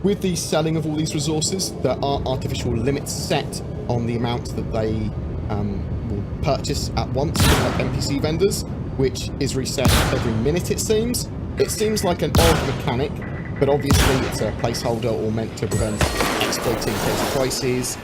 With the selling of all these resources, there are artificial limits set on the amount that they will purchase at once from like NPC vendors, which is reset every minute, it seems. It seems like an odd mechanic, but obviously it's a placeholder or meant to prevent exploiting crazy prices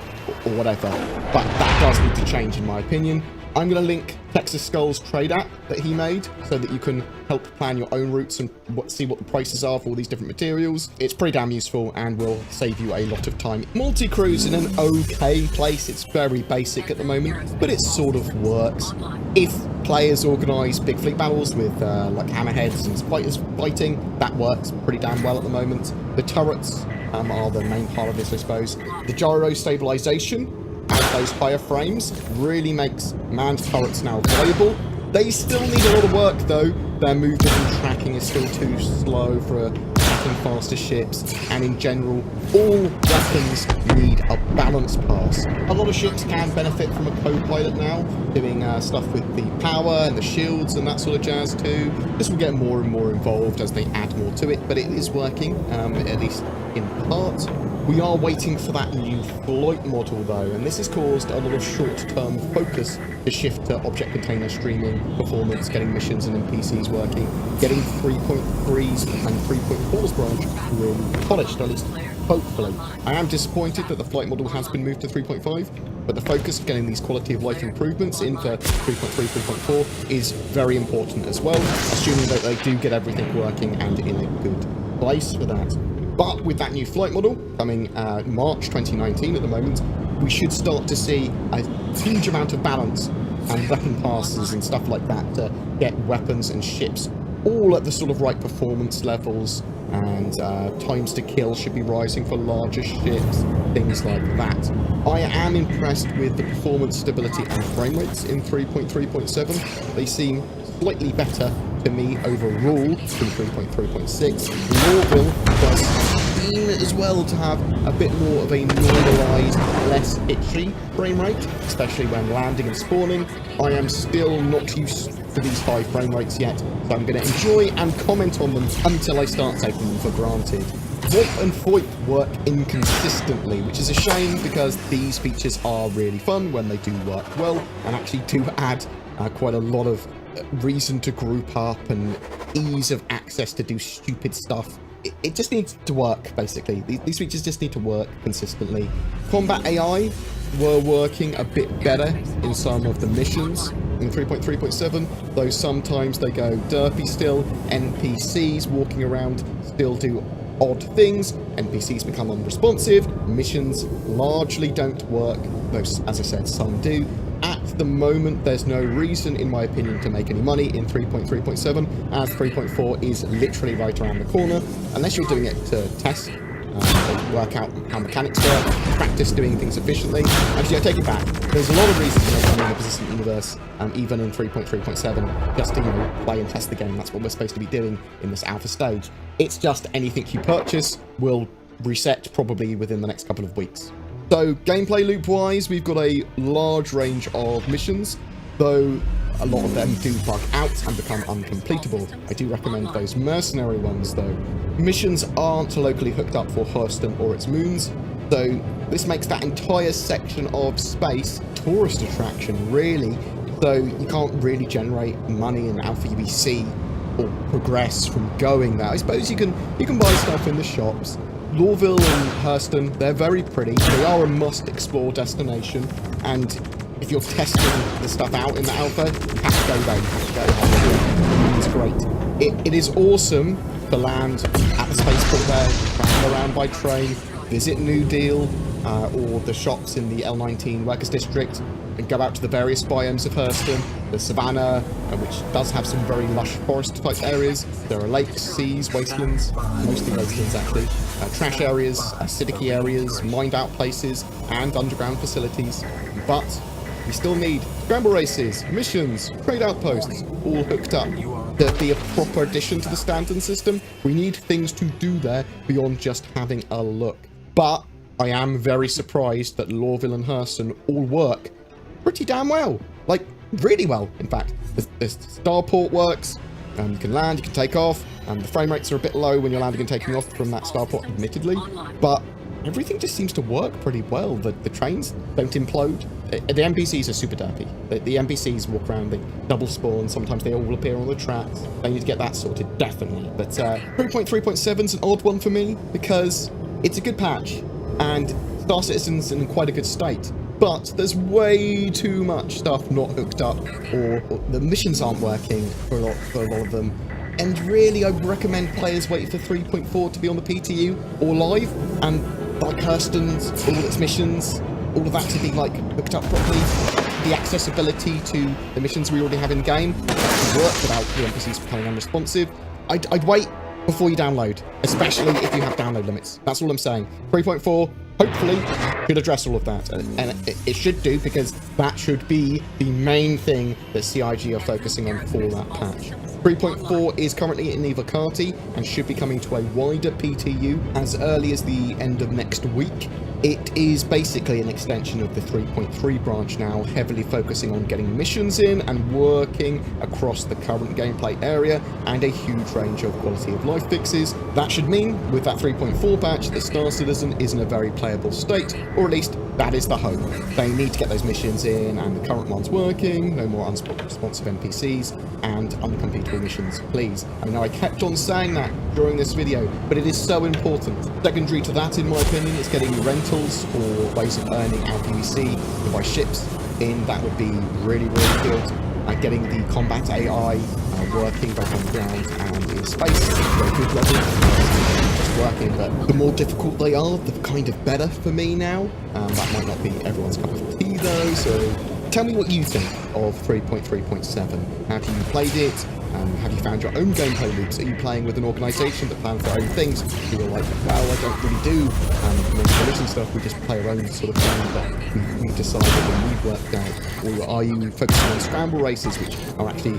or whatever. But that does need to change, in my opinion. I'm going to link Texas Skull's trade app that he made so that you can help plan your own routes and see what the prices are for all these different materials. It's pretty damn useful and will save you a lot of time. Multi-crew's in an okay place. It's very basic at the moment, but it sort of works. If players organise big fleet battles with like hammerheads and fighters fighting, that works pretty damn well at the moment. The turrets are the main part of this, I suppose. The gyro stabilisation at those higher frames really makes manned turrets now viable. They still need a lot of work though. Their movement and tracking is still too slow for attacking faster ships, and in general, all weapons need a balance pass. A lot of ships can benefit from a co-pilot now, doing stuff with the power and the shields and that sort of jazz too. This will get more and more involved as they add more to it, but it is working, at least in part. We are waiting for that new flight model though, and this has caused a lot of short-term focus to shift to object container streaming, performance, getting missions and NPCs working, getting 3.3's and 3.4's branch really polished, at least hopefully. I am disappointed that the flight model has been moved to 3.5, but the focus of getting these quality of life improvements into 3.3, 3.4 is very important as well, assuming that they do get everything working and in a good place for that. But with that new flight model coming March 2019 at the moment, we should start to see a huge amount of balance and weapon passes and stuff like that to get weapons and ships all at the sort of right performance levels, and times to kill should be rising for larger ships, things like that. I am impressed with the performance, stability and frame rates in 3.3.7. They seem slightly better to me overall than 3.3.6. Royale does seem as well to have a bit more of a normalized, less itchy frame rate, especially when landing and spawning. I am still not used to these high frame rates yet, so I'm going to enjoy and comment on them until I start taking them for granted. VoIP and FOIP work inconsistently, which is a shame because these features are really fun when they do work well and actually do add quite a lot of reason to group up and ease of access to do stupid stuff. It just needs to work, basically. These features just need to work consistently. Combat AI were working a bit better in some of the missions in 3.3.7, though sometimes they go derpy still. NPCs walking around still do odd things. NPCs become unresponsive. Missions largely don't work, though, as I said, some do. At the moment, there's no reason, in my opinion, to make any money in 3.3.7, as 3.4 is literally right around the corner, unless you're doing it to test, or work out how mechanics work, practice doing things efficiently. Actually, I take it back. There's a lot of reasons to make money in the persistent universe, even in 3.3.7, just to, play and test the game. That's what we're supposed to be doing in this alpha stage. It's just anything you purchase will reset probably within the next couple of weeks. So, gameplay loop-wise, we've got a large range of missions, though a lot of them do bug out and become uncompletable. I do recommend those mercenary ones, though. Missions aren't locally hooked up for Hurston or its moons, so this makes that entire section of space tourist attraction, really. So you can't really generate money in Alpha UBC or progress from going there. I suppose you can buy stuff in the shops. Lorville and Hurston, they're very pretty. They are a must-explore destination, and if you're testing the stuff out in the alpha, you have to go there. You have to go. It's great. It is awesome to land at the spaceport there, travel around by train, visit New Deal, or the shops in the L19 Workers District, and go out to the various biomes of Hurston, the savannah, which does have some very lush forest-type areas. There are lakes, seas, wastelands, mostly wastelands actually, trash areas, acidic areas, mined-out places, and underground facilities. But we still need scramble races, missions, trade outposts, all hooked up. To be a proper addition to the stand-in system, we need things to do there beyond just having a look. But I am very surprised that Lorville and Hurston all work pretty damn well. Like, really well, in fact. The starport works, you can land, you can take off, The frame rates are a bit low when you're landing and taking off from that starport, admittedly, but everything just seems to work pretty well. The trains don't implode. The NPCs are super derpy. The NPCs walk around, they double spawn, sometimes they all appear on the tracks. They need to get that sorted, definitely. But 3.3.7 is an odd one for me, because it's a good patch, and Star Citizen's in quite a good state. But there's way too much stuff not hooked up, or the missions aren't working for a lot of them. And really, I would recommend players wait for 3.4 to be on the PTU or live, and like Kirsten's, all its missions, all of that to be like hooked up properly. The accessibility to the missions we already have in game work without the NPCs becoming unresponsive. I'd wait before you download, especially if you have download limits. That's all I'm saying. 3.4 hopefully should address all of that, and it should do, because that should be the main thing that CIG are focusing on for that patch. 3.4 is currently in Evocati and should be coming to a wider PTU as early as the end of next week. It is basically an extension of the 3.3 branch now, heavily focusing on getting missions in and working across the current gameplay area, and a huge range of quality of life fixes. That should mean, with that 3.4 patch, that Star Citizen is in a very playable state, or at least that is the hope. They need to get those missions in, and the current one's working, no more unresponsive NPCs, and uncompletable missions, please. I know I kept on saying that during this video, but it is so important. Secondary to that, in my opinion, is getting rentals or ways of earning LPC to buy ships in. That would be really, really good. Getting the combat AI working both on the ground and in space, very good level. Just working, but the more difficult they are, the kind of better for me now. That might not be everyone's cup of tea though, so tell me what you think of 3.3.7. Have you played it? Have you found your own gameplay loops? Are you playing with an organisation that plans their own things? You're like, well, I don't really do installation stuff. We just play our own sort of thing that we've decided and we've worked out. Or are you focusing on scramble races, which are actually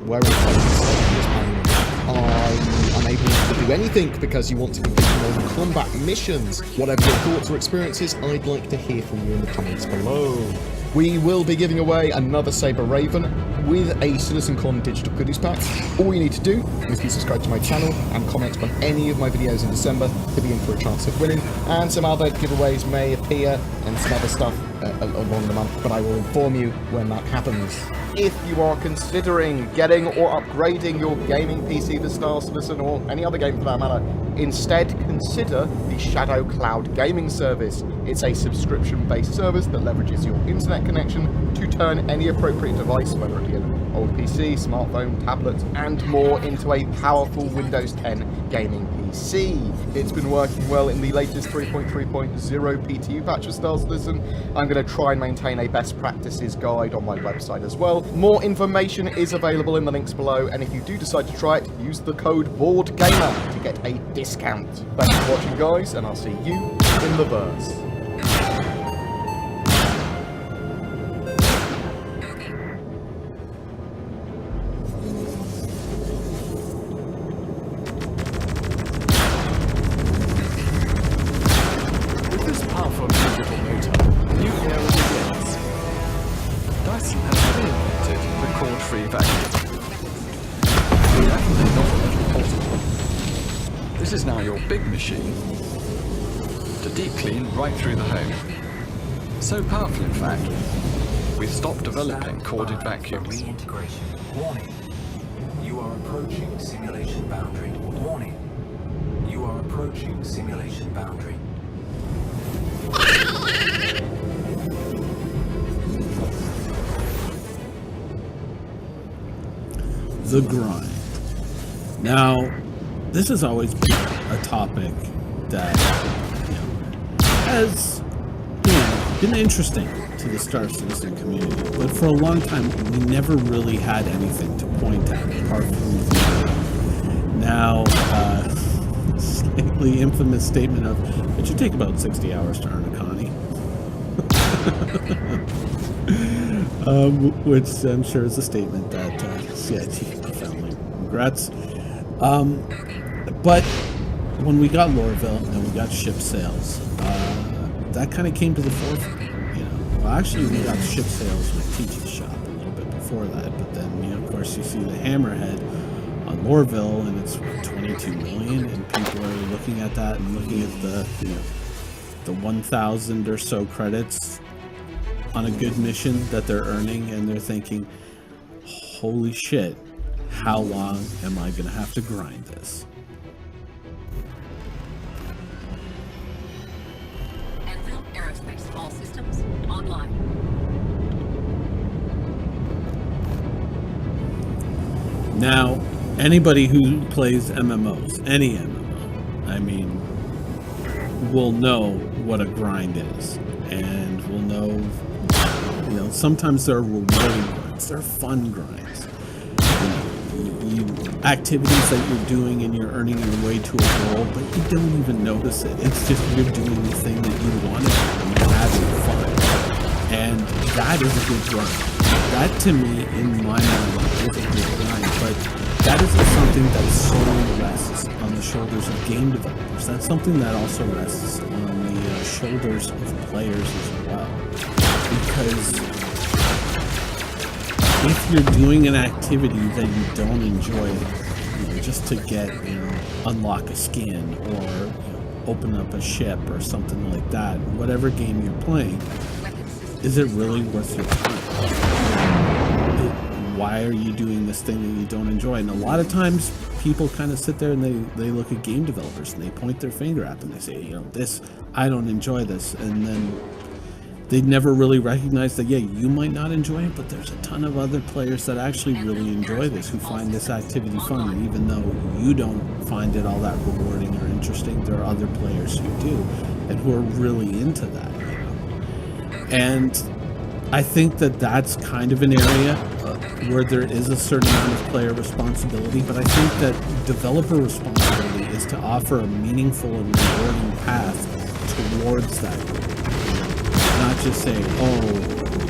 wearing clothes? Are you unable to do anything because you want to complete your own combat missions? Whatever your thoughts or experiences, I'd like to hear from you in the comments below. We will be giving away another Saber Raven with a CitizenCon digital goodies pack. All you need to do is be subscribed to my channel and comment on any of my videos in December to be in for a chance of winning. And some other giveaways may appear and some other stuff along the month, but I will inform you when that happens. If you are considering getting or upgrading your gaming PC for Star Citizen or any other game for that matter, instead consider the Shadow Cloud gaming service. It's a subscription-based service that leverages your internet connection to turn any appropriate device, whether it be an old PC, smartphone, tablet, and more, into a powerful Windows 10 gaming PC. It's been working well in the latest 3.3.0 PTU patch of Star Citizen. I'm going to try and maintain a best practices guide on my website as well. More information is available in the links below, and if you do decide to try it, use the code BOARDGAMER to get a discount. Thanks for watching, guys, and I'll see you in the verse. This is now your big machine to deep clean right through the home. So powerful, in fact, we've stopped developing corded vacuums. Reintegration. Warning. You are approaching simulation boundary. Warning. You are approaching simulation boundary. The grind. Now, this has always been a topic that has been interesting to the Star Citizen community, but for a long time we never really had anything to point at apart from the now slightly infamous statement of it should take about 60 hours to earn a Connie. Which I'm sure is a statement that CIT profoundly regrets. But when we got Lorville and we got ship sales, that kind of came to the forefront. Well, actually, we got ship sales with TG's shop a little bit before that, but then, of course, you see the hammerhead on Orville, and it's 22 million, and people are looking at that and looking at the 1,000 or so credits on a good mission that they're earning, and they're thinking, holy shit, how long am I gonna have to grind this? Anvil Aerospace, all systems online. Now, anybody who plays MMOs, any MMO, I mean, will know what a grind is, and will know, sometimes they're rewarding grinds, they're fun grinds. Activities that you're doing and you're earning your way to a goal, but you don't even notice it. It's just you're doing the thing that you want to do and you're having fun. And that is a good grind. That, to me, in my mind, is a good grind. But that isn't something that solely rests on the shoulders of game developers. That's something that also rests on the shoulders of players as well. Because if you're doing an activity that you don't enjoy, just to get, unlock a skin or open up a ship or something like that, whatever game you're playing, is it really worth your time? Why are you doing this thing that you don't enjoy? And a lot of times people kind of sit there and they look at game developers and they point their finger at them. They say, this, I don't enjoy this. And then they never really recognize that, you might not enjoy it, but there's a ton of other players that actually really enjoy this, who find this activity fun. And even though you don't find it all that rewarding or interesting, there are other players who do and who are really into that. And I think that that's kind of an area where there is a certain amount of player responsibility, but I think that developer responsibility is to offer a meaningful and rewarding path towards that goal. Not just say,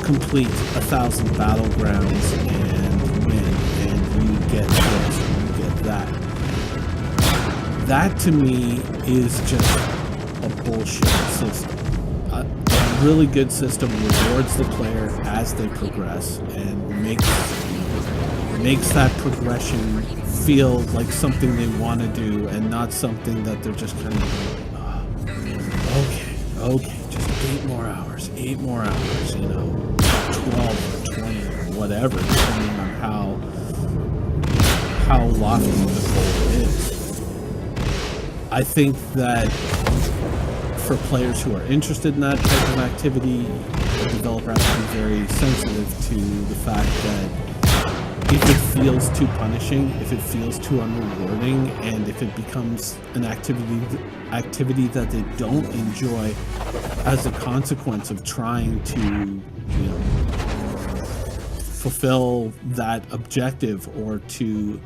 complete 1,000 battlegrounds and win, and you get this, and you get that. That, to me, is just a bullshit system. A really good system rewards the player as they progress and makes that progression feel like something they want to do, and not something that they're just kind of like, okay, just 8 more hours, 12 or 20 or whatever, depending on how lofty the goal is. I think that for players who are interested in that type of activity, the developer has to be very sensitive to the fact that if it feels too punishing, if it feels too unrewarding, and if it becomes an activity that they don't enjoy as a consequence of trying to, fulfill that objective, or to,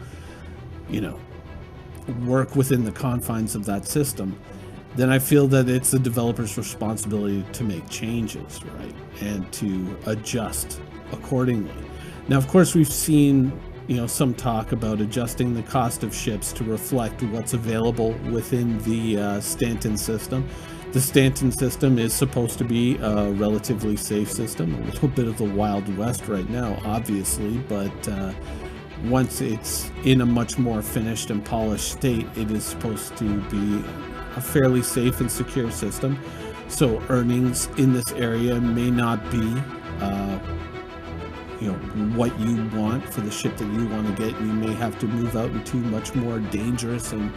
work within the confines of that system, then I feel that it's the developer's responsibility to make changes, right? And to adjust accordingly. Now, of course, we've seen, some talk about adjusting the cost of ships to reflect what's available within the Stanton system. The Stanton system is supposed to be a relatively safe system, a little bit of the Wild West right now, obviously, but once it's in a much more finished and polished state, it is supposed to be a fairly safe and secure system. So earnings in this area may not be what you want for the ship that you want to get. You may have to move out into much more dangerous and